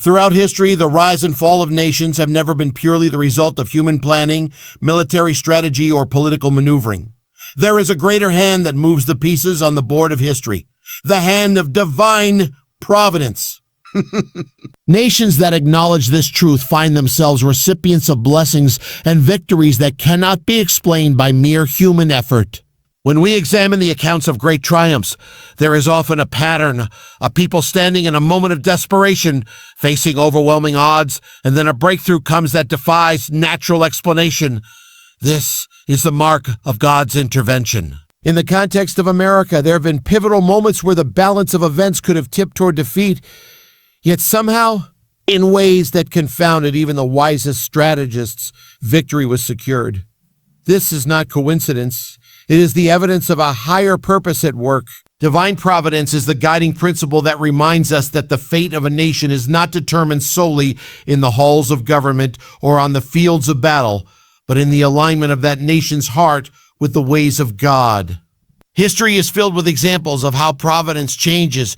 Throughout history, the rise and fall of nations have never been purely the result of human planning, military strategy, or political maneuvering. There is a greater hand that moves the pieces on the board of history, the hand of divine providence. Nations that acknowledge this truth find themselves recipients of blessings and victories that cannot be explained by mere human effort. When we examine the accounts of great triumphs, there is often a pattern, a people standing in a moment of desperation, facing overwhelming odds, and then a breakthrough comes that defies natural explanation. This is the mark of God's intervention. In the context of America, there have been pivotal moments where the balance of events could have tipped toward defeat, yet somehow, in ways that confounded even the wisest strategists, victory was secured. This is not coincidence. It is the evidence of a higher purpose at work. Divine providence is the guiding principle that reminds us that the fate of a nation is not determined solely in the halls of government or on the fields of battle, but in the alignment of that nation's heart with the ways of God. History is filled with examples of how providence changes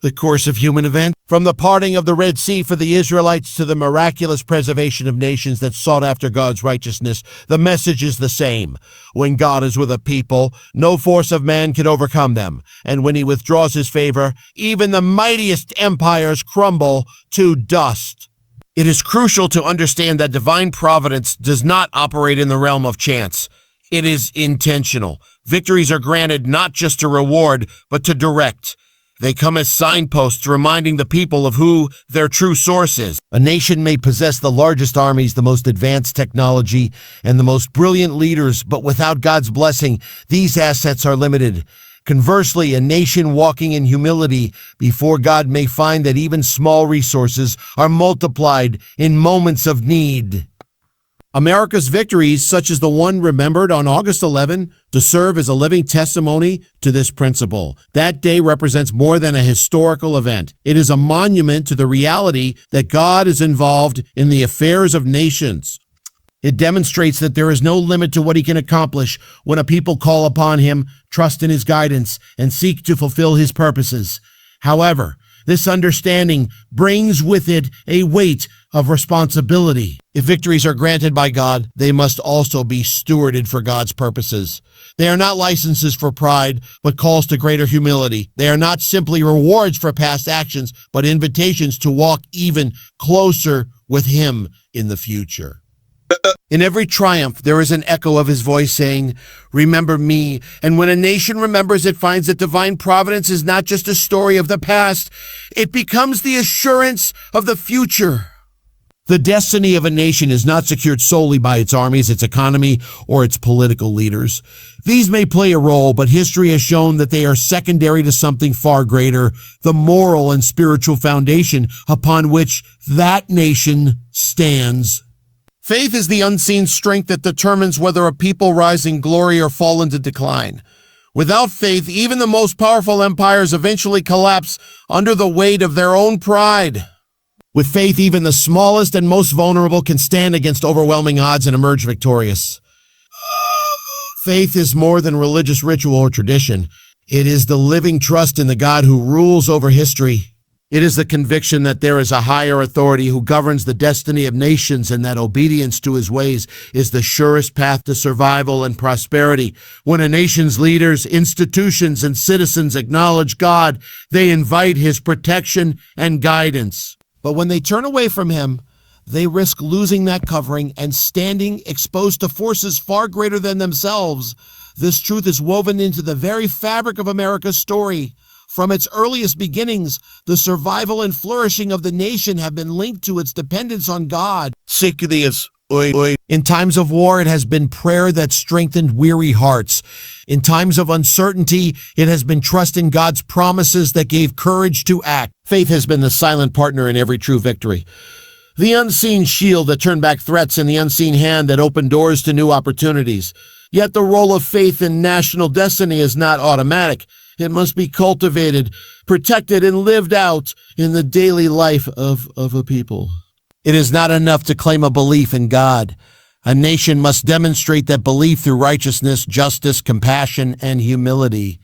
the course of human events. From the parting of the Red Sea for the Israelites to the miraculous preservation of nations that sought after God's righteousness, the message is the same. When God is with a people, no force of man can overcome them. And when he withdraws his favor, even the mightiest empires crumble to dust. It is crucial to understand that divine providence does not operate in the realm of chance. It is intentional. Victories are granted not just to reward, but to direct. They come as signposts reminding the people of who their true source is. A nation may possess the largest armies, the most advanced technology, and the most brilliant leaders, but without God's blessing, these assets are limited. Conversely, a nation walking in humility before God may find that even small resources are multiplied in moments of need. America's victories, such as the one remembered on August 11, to serve as a living testimony to this principle. That day represents more than a historical event. It is a monument to the reality that God is involved in the affairs of nations. It demonstrates that there is no limit to what he can accomplish when a people call upon him, trust in his guidance, and seek to fulfill his purposes. However, this understanding brings with it a weight of responsibility. If victories are granted by God, they must also be stewarded for God's purposes. They are not licenses for pride, but calls to greater humility. They are not simply rewards for past actions, but invitations to walk even closer with him in the future. In every triumph, there is an echo of his voice saying, "Remember me." And when a nation remembers, it finds that divine providence is not just a story of the past. It becomes the assurance of the future. The destiny of a nation is not secured solely by its armies, its economy, or its political leaders. These may play a role, but history has shown that they are secondary to something far greater, the moral and spiritual foundation upon which that nation stands. Faith is the unseen strength that determines whether a people rise in glory or fall into decline. Without faith, even the most powerful empires eventually collapse under the weight of their own pride. With faith, even the smallest and most vulnerable can stand against overwhelming odds and emerge victorious. Faith is more than religious ritual or tradition. It is the living trust in the God who rules over history. It is the conviction that there is a higher authority who governs the destiny of nations and that obedience to his ways is the surest path to survival and prosperity. When a nation's leaders, institutions, and citizens acknowledge God, they invite his protection and guidance. But when they turn away from him, they risk losing that covering and standing exposed to forces far greater than themselves. This truth is woven into the very fabric of America's story. From its earliest beginnings, the survival and flourishing of the nation have been linked to its dependence on God. In times of war, it has been prayer that strengthened weary hearts. In times of uncertainty, it has been trust in God's promises that gave courage to act. Faith has been the silent partner in every true victory. The unseen shield that turned back threats and the unseen hand that opened doors to new opportunities. Yet the role of faith in national destiny is not automatic. It must be cultivated, protected, and lived out in the daily life of a people. It is not enough to claim a belief in God. A nation must demonstrate that belief through righteousness, justice, compassion, and humility.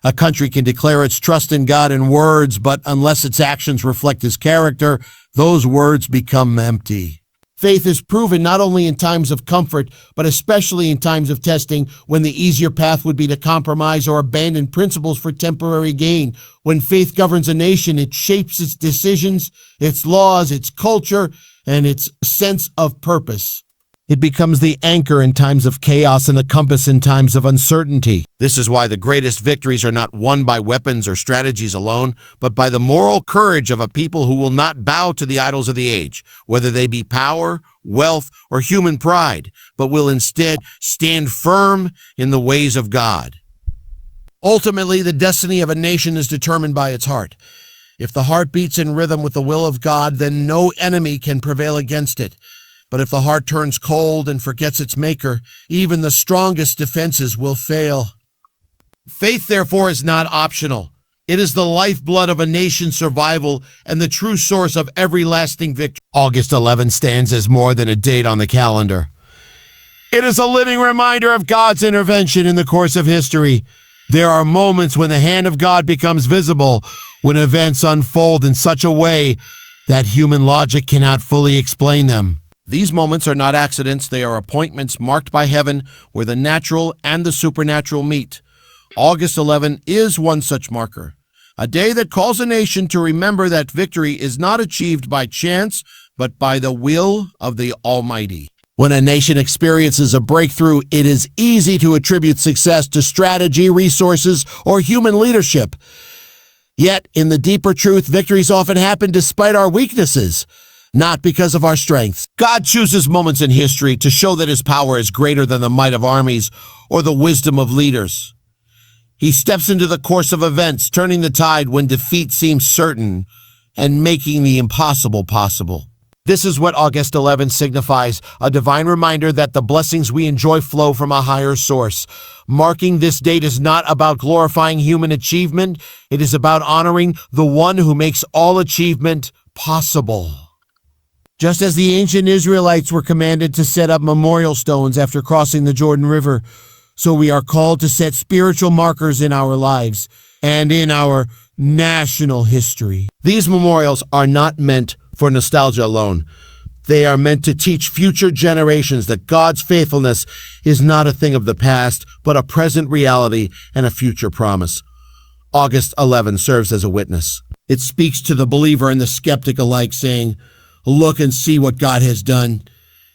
A country can declare its trust in God in words, but unless its actions reflect his character, those words become empty. Faith is proven not only in times of comfort, but especially in times of testing, when the easier path would be to compromise or abandon principles for temporary gain. When faith governs a nation, it shapes its decisions, its laws, its culture, and its sense of purpose. It becomes the anchor in times of chaos and the compass in times of uncertainty. This is why the greatest victories are not won by weapons or strategies alone, but by the moral courage of a people who will not bow to the idols of the age, whether they be power, wealth, or human pride, but will instead stand firm in the ways of God. Ultimately, the destiny of a nation is determined by its heart. If the heart beats in rhythm with the will of God, then no enemy can prevail against it. But if the heart turns cold and forgets its maker, even the strongest defenses will fail. Faith, therefore, is not optional. It is the lifeblood of a nation's survival and the true source of every lasting victory. August 11 stands as more than a date on the calendar. It is a living reminder of God's intervention in the course of history. There are moments when the hand of God becomes visible, when events unfold in such a way that human logic cannot fully explain them. These moments are not accidents, they are appointments marked by heaven where the natural and the supernatural meet. August 11 is one such marker, a day that calls a nation to remember that victory is not achieved by chance, but by the will of the Almighty. When a nation experiences a breakthrough, it is easy to attribute success to strategy, resources, or human leadership. Yet, in the deeper truth, victories often happen despite our weaknesses, not because of our strengths. God chooses moments in history to show that his power is greater than the might of armies or the wisdom of leaders. He steps into the course of events, turning the tide when defeat seems certain and making the impossible possible. This is what August 11 signifies, a divine reminder that the blessings we enjoy flow from a higher source. Marking this date is not about glorifying human achievement, it is about honoring the one who makes all achievement possible. Just as the ancient Israelites were commanded to set up memorial stones after crossing the Jordan River, so we are called to set spiritual markers in our lives and in our national history. These memorials are not meant for nostalgia alone. They are meant to teach future generations that God's faithfulness is not a thing of the past, but a present reality and a future promise. August 11 serves as a witness. It speaks to the believer and the skeptic alike, saying, "Look and see what God has done."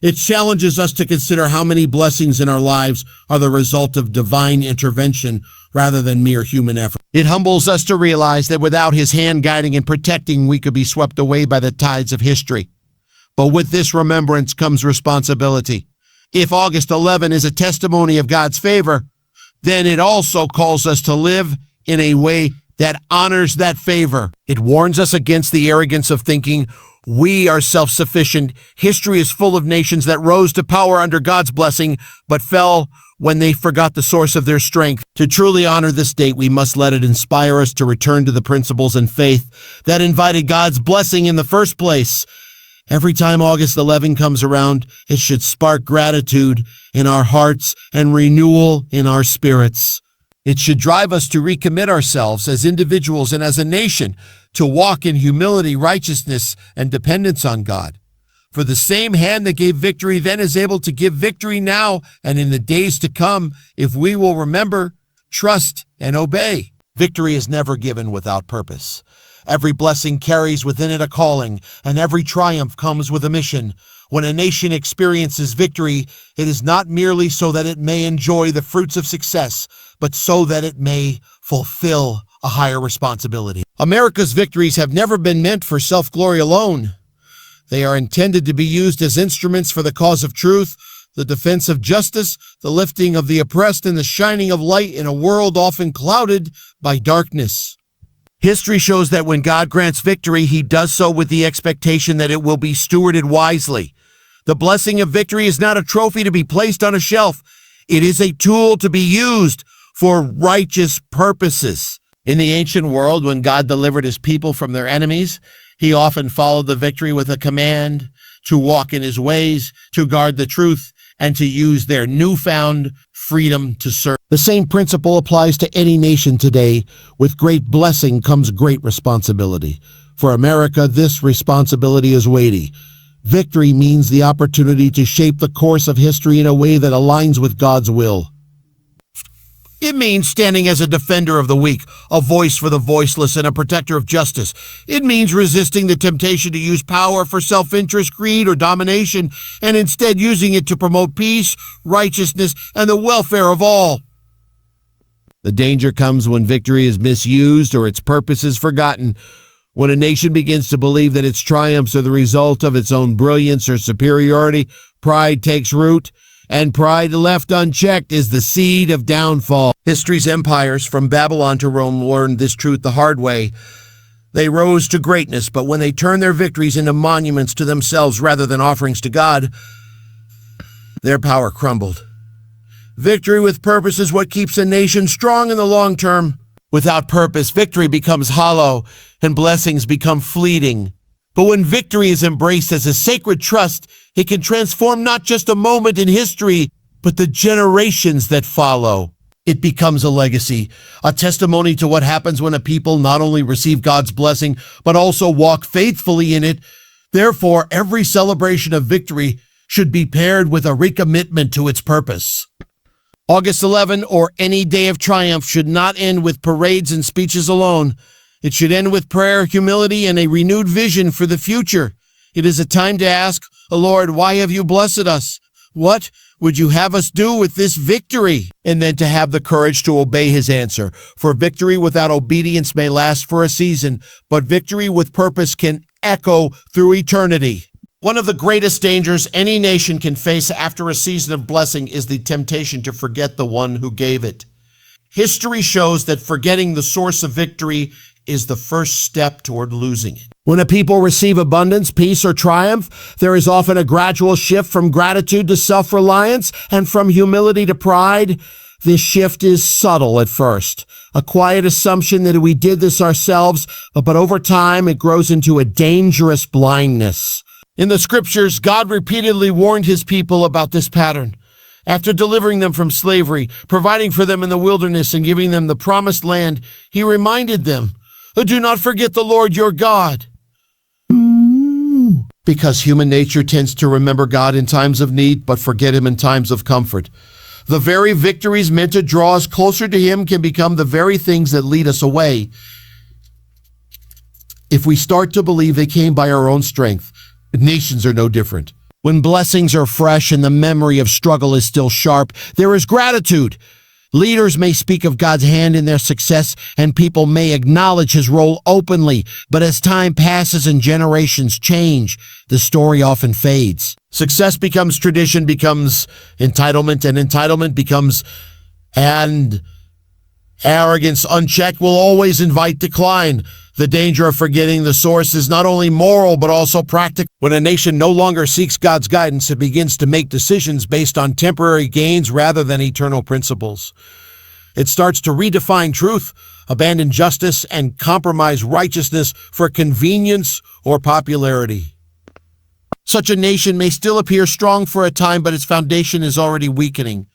It challenges us to consider how many blessings in our lives are the result of divine intervention rather than mere human effort. It humbles us to realize that without his hand guiding and protecting, we could be swept away by the tides of history. But with this remembrance comes responsibility. If August 11 is a testimony of God's favor, then it also calls us to live in a way that honors that favor. It warns us against the arrogance of thinking we are self-sufficient. History is full of nations that rose to power under God's blessing, but fell when they forgot the source of their strength. To truly honor this date, we must let it inspire us to return to the principles and faith that invited God's blessing in the first place. Every time August 11 comes around, it should spark gratitude in our hearts and renewal in our spirits. It should drive us to recommit ourselves as individuals and as a nation to walk in humility, righteousness, and dependence on God. For the same hand that gave victory then is able to give victory now and in the days to come if we will remember, trust, and obey. Victory is never given without purpose. Every blessing carries within it a calling, and every triumph comes with a mission. When a nation experiences victory, it is not merely so that it may enjoy the fruits of success, but so that it may fulfill a higher responsibility. America's victories have never been meant for self-glory alone. They are intended to be used as instruments for the cause of truth, the defense of justice, the lifting of the oppressed, and the shining of light in a world often clouded by darkness. History shows that when God grants victory, he does so with the expectation that it will be stewarded wisely. The blessing of victory is not a trophy to be placed on a shelf. It is a tool to be used for righteous purposes. In the ancient world, when God delivered his people from their enemies, he often followed the victory with a command to walk in his ways, to guard the truth, and to use their newfound freedom to serve. The same principle applies to any nation today. With great blessing comes great responsibility. For America, this responsibility is weighty. Victory means the opportunity to shape the course of history in a way that aligns with God's will. It means standing as a defender of the weak, a voice for the voiceless, and a protector of justice. It means resisting the temptation to use power for self-interest, greed, or domination, and instead using it to promote peace, righteousness, and the welfare of all. The danger comes when victory is misused or its purpose is forgotten. When a nation begins to believe that its triumphs are the result of its own brilliance or superiority, pride takes root. And pride left unchecked is the seed of downfall. History's empires, from Babylon to Rome, learned this truth the hard way. They rose to greatness, but when they turned their victories into monuments to themselves rather than offerings to God, their power crumbled. Victory with purpose is what keeps a nation strong in the long term. Without purpose, victory becomes hollow and blessings become fleeting. But when victory is embraced as a sacred trust, it can transform not just a moment in history, but the generations that follow. It becomes a legacy, a testimony to what happens when a people not only receive God's blessing, but also walk faithfully in it. Therefore, every celebration of victory should be paired with a recommitment to its purpose. August 11, or any day of triumph, should not end with parades and speeches alone. It should end with prayer, humility, and a renewed vision for the future. It is a time to ask, "Oh Lord, why have you blessed us? What would you have us do with this victory?" And then to have the courage to obey his answer. For victory without obedience may last for a season, but victory with purpose can echo through eternity. One of the greatest dangers any nation can face after a season of blessing is the temptation to forget the one who gave it. History shows that forgetting the source of victory is the first step toward losing it. When a people receive abundance, peace, or triumph, there is often a gradual shift from gratitude to self-reliance and from humility to pride. This shift is subtle at first, a quiet assumption that we did this ourselves, but over time it grows into a dangerous blindness. In the scriptures, God repeatedly warned his people about this pattern. After delivering them from slavery, providing for them in the wilderness, and giving them the promised land, he reminded them, "Do not forget the Lord your God." Because human nature tends to remember God in times of need, but forget him in times of comfort. The very victories meant to draw us closer to him can become the very things that lead us away. If we start to believe they came by our own strength, nations are no different. When blessings are fresh and the memory of struggle is still sharp, there is gratitude. Leaders may speak of God's hand in their success, and people may acknowledge his role openly, but as time passes and generations change, the story often fades. Success becomes tradition, becomes entitlement, and entitlement becomes arrogance unchecked will always invite decline. The danger of forgetting the source is not only moral, but also practical. When a nation no longer seeks God's guidance, it begins to make decisions based on temporary gains rather than eternal principles. It starts to redefine truth, abandon justice, and compromise righteousness for convenience or popularity. Such a nation may still appear strong for a time, but its foundation is already weakening.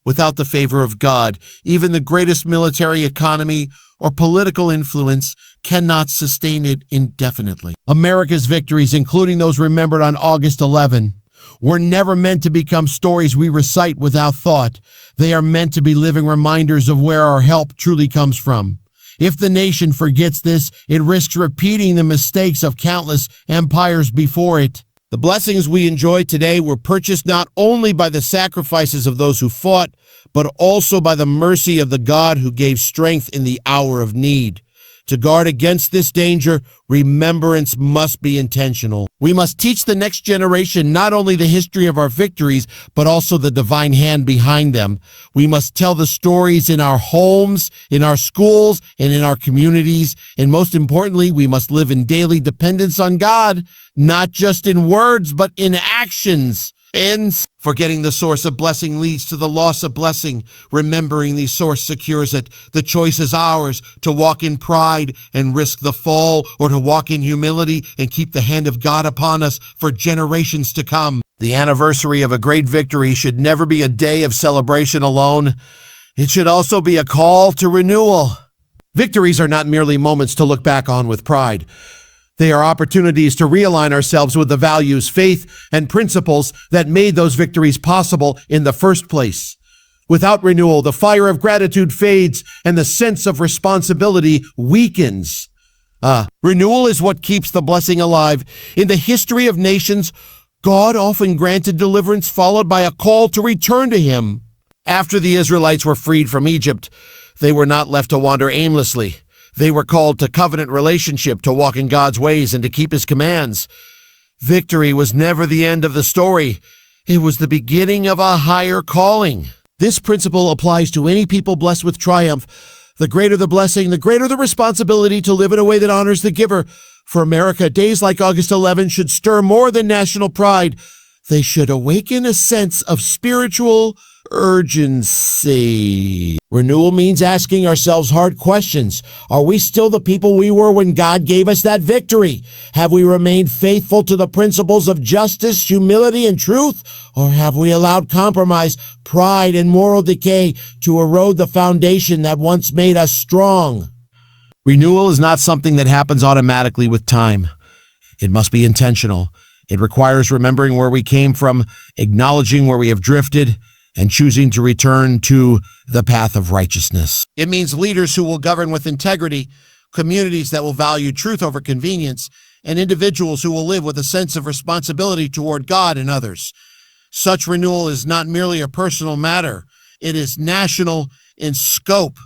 Without the favor of God, even the greatest military economy or political influence cannot sustain it indefinitely. America's victories, including those remembered on August 11, were never meant to become stories we recite without thought. They are meant to be living reminders of where our help truly comes from. If the nation forgets this, it risks repeating the mistakes of countless empires before it. The blessings we enjoy today were purchased not only by the sacrifices of those who fought, but also by the mercy of the God who gave strength in the hour of need. To guard against this danger, remembrance must be intentional. We must teach the next generation not only the history of our victories, but also the divine hand behind them. We must tell the stories in our homes, in our schools, and in our communities. And most importantly, we must live in daily dependence on God, not just in words, but in actions. And forgetting the source of blessing leads to the loss of blessing. Remembering the source secures it. The choice is ours to walk in pride and risk the fall, or to walk in humility and keep the hand of God upon us for generations to come. The anniversary of a great victory should never be a day of celebration alone. It should also be a call to renewal. Victories are not merely moments to look back on with pride. They are opportunities to realign ourselves with the values, faith, and principles that made those victories possible in the first place. Without renewal, the fire of gratitude fades and the sense of responsibility weakens. Renewal is what keeps the blessing alive. In the history of nations, God often granted deliverance followed by a call to return to Him. After the Israelites were freed from Egypt, they were not left to wander aimlessly. They were called to covenant relationship, to walk in God's ways and to keep His commands. Victory was never the end of the story. It was the beginning of a higher calling. This principle applies to any people blessed with triumph. The greater the blessing, the greater the responsibility to live in a way that honors the giver. For America, days like August 11 should stir more than national pride. They should awaken a sense of spiritual urgency. Renewal means asking ourselves hard questions. Are we still the people we were when God gave us that victory? Have we remained faithful to the principles of justice, humility, and truth? Or have we allowed compromise, pride, and moral decay to erode the foundation that once made us strong? Renewal is not something that happens automatically with time. It must be intentional. It requires remembering where we came from, acknowledging where we have drifted, and choosing to return to the path of righteousness. It means leaders who will govern with integrity, communities that will value truth over convenience, and individuals who will live with a sense of responsibility toward God and others. Such renewal is not merely a personal matter. It is national in scope.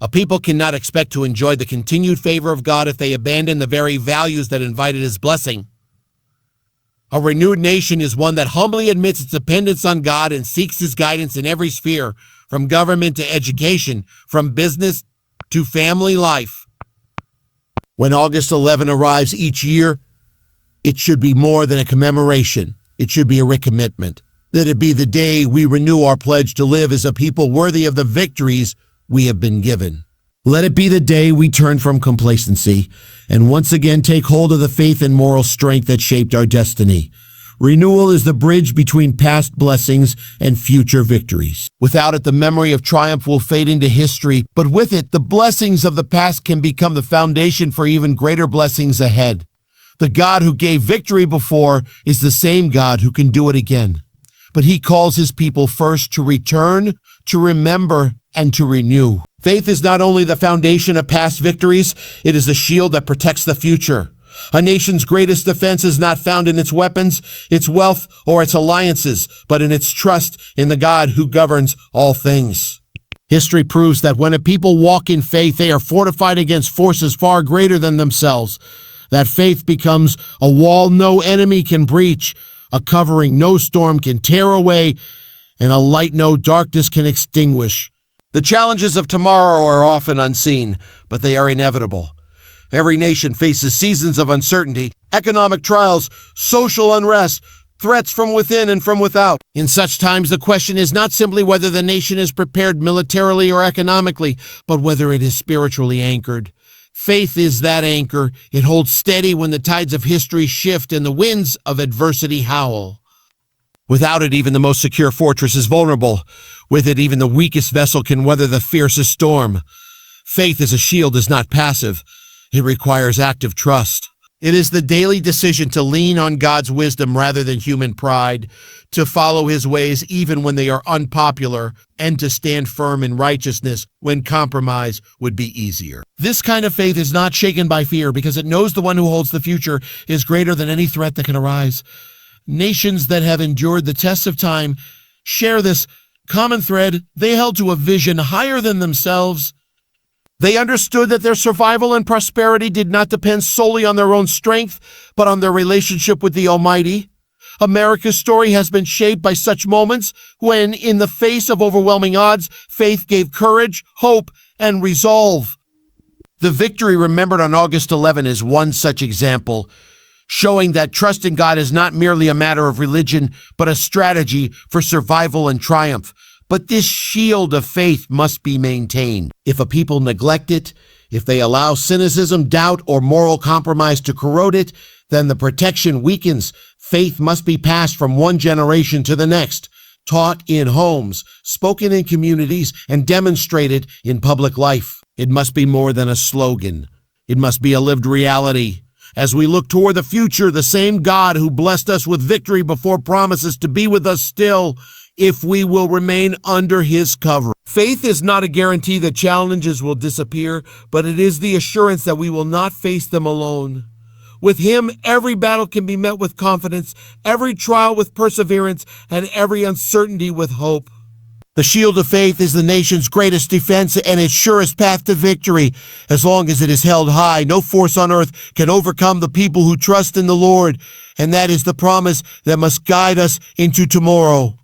A people cannot expect to enjoy the continued favor of God if they abandon the very values that invited His blessing. A renewed nation is one that humbly admits its dependence on God and seeks His guidance in every sphere, from government to education, from business to family life. When August 11 arrives each year, it should be more than a commemoration. It should be a recommitment. Let it be the day we renew our pledge to live as a people worthy of the victories we have been given. Let it be the day we turn from complacency and once again take hold of the faith and moral strength that shaped our destiny. Renewal is the bridge between past blessings and future victories. Without it, the memory of triumph will fade into history, but with it, the blessings of the past can become the foundation for even greater blessings ahead. The God who gave victory before is the same God who can do it again. But He calls His people first to return, to remember, and to renew. Faith is not only the foundation of past victories, it is the shield that protects the future. A nation's greatest defense is not found in its weapons, its wealth, or its alliances, but in its trust in the God who governs all things. History proves that when a people walk in faith, they are fortified against forces far greater than themselves. That faith becomes a wall no enemy can breach, a covering no storm can tear away, and a light no darkness can extinguish. The challenges of tomorrow are often unseen, but they are inevitable. Every nation faces seasons of uncertainty, economic trials, social unrest, threats from within and from without. In such times, the question is not simply whether the nation is prepared militarily or economically, but whether it is spiritually anchored. Faith is that anchor. It holds steady when the tides of history shift and the winds of adversity howl. Without it, even the most secure fortress is vulnerable. With it, even the weakest vessel can weather the fiercest storm. Faith as a shield is not passive. It requires active trust. It is the daily decision to lean on God's wisdom rather than human pride, to follow His ways even when they are unpopular, and to stand firm in righteousness when compromise would be easier. This kind of faith is not shaken by fear because it knows the one who holds the future is greater than any threat that can arise. Nations that have endured the tests of time share this common thread. They held to a vision higher than themselves. They understood that their survival and prosperity did not depend solely on their own strength, but on their relationship with the Almighty. America's story has been shaped by such moments when, in the face of overwhelming odds, faith gave courage, hope, and resolve. The victory remembered on August 11 is one such example, showing that trust in God is not merely a matter of religion, but a strategy for survival and triumph. But this shield of faith must be maintained. If a people neglect it, if they allow cynicism, doubt, or moral compromise to corrode it, then the protection weakens. Faith must be passed from one generation to the next, taught in homes, spoken in communities, and demonstrated in public life. It must be more than a slogan. It must be a lived reality. As we look toward the future, the same God who blessed us with victory before promises to be with us still if we will remain under his cover. Faith is not a guarantee that challenges will disappear, but it is the assurance that we will not face them alone. With him, every battle can be met with confidence, every trial with perseverance, and every uncertainty with hope. The shield of faith is the nation's greatest defense and its surest path to victory. As long as it is held high, no force on earth can overcome the people who trust in the Lord. And that is the promise that must guide us into tomorrow.